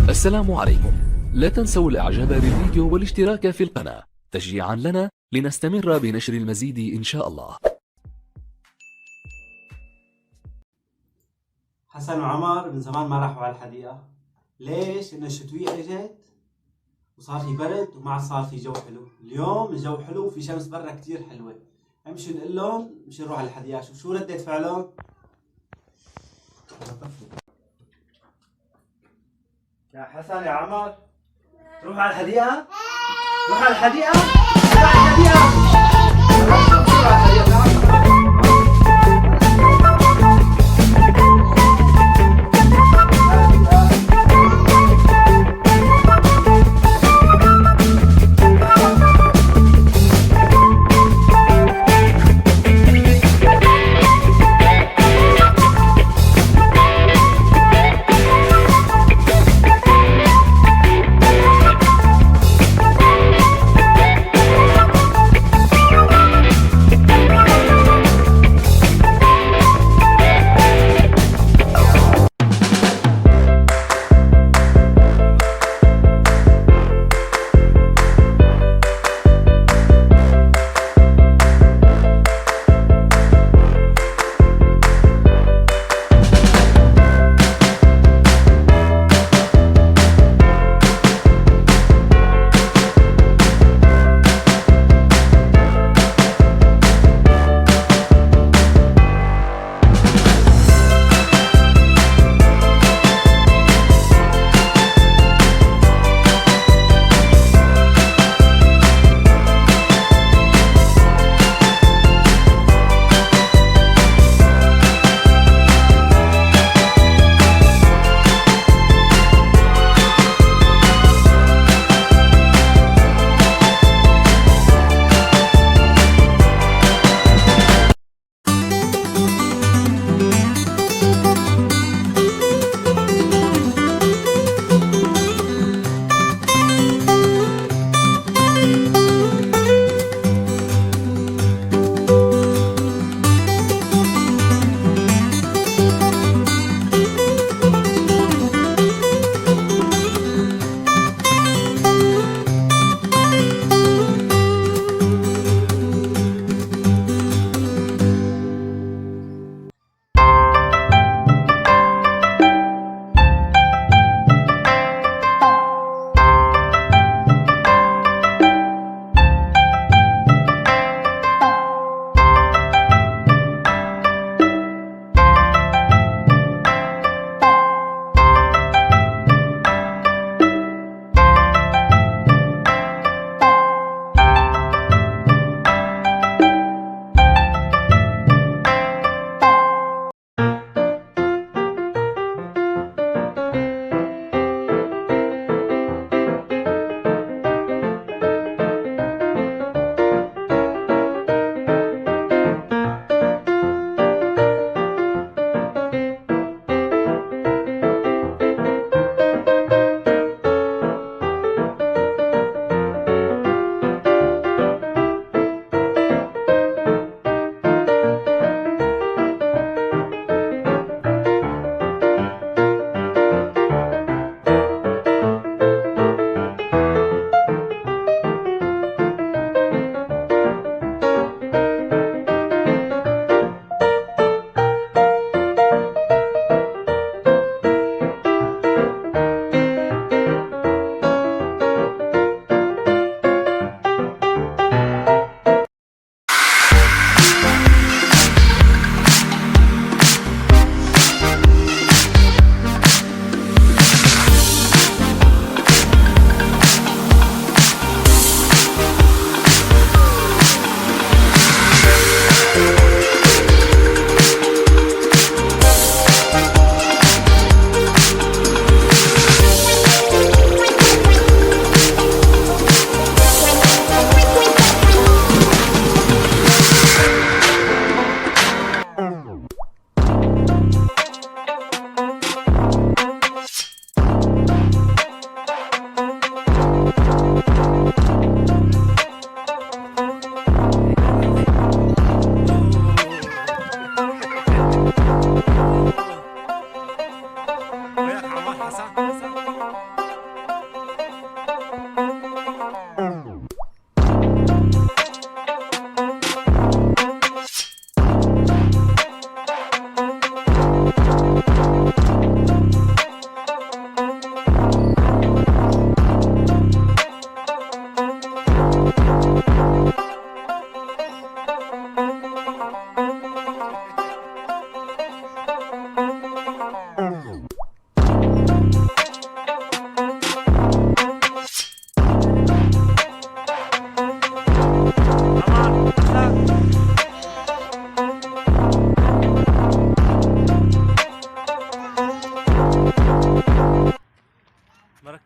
السلام عليكم. لا تنسوا الاعجاب بالفيديو والاشتراك في القناة تشجيعا لنا لنستمر بنشر المزيد ان شاء الله. حسن وعمر من زمان ما راحوا على الحديقة. ليش؟ إن الشتوية اجت وصار في برد وما عاد صار في جو حلو. اليوم الجو حلو وفي شمس برا كتير حلوة. امشي نقول لهم مشي نروح على الحديقة. شوف شو ردة فعلهم. يا حسن يا عمر تروح على الحديقة؟ روح على الحديقة؟ روح على الحديقة!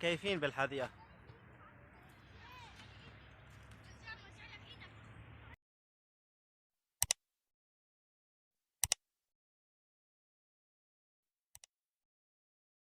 مكيفين بالحديقة.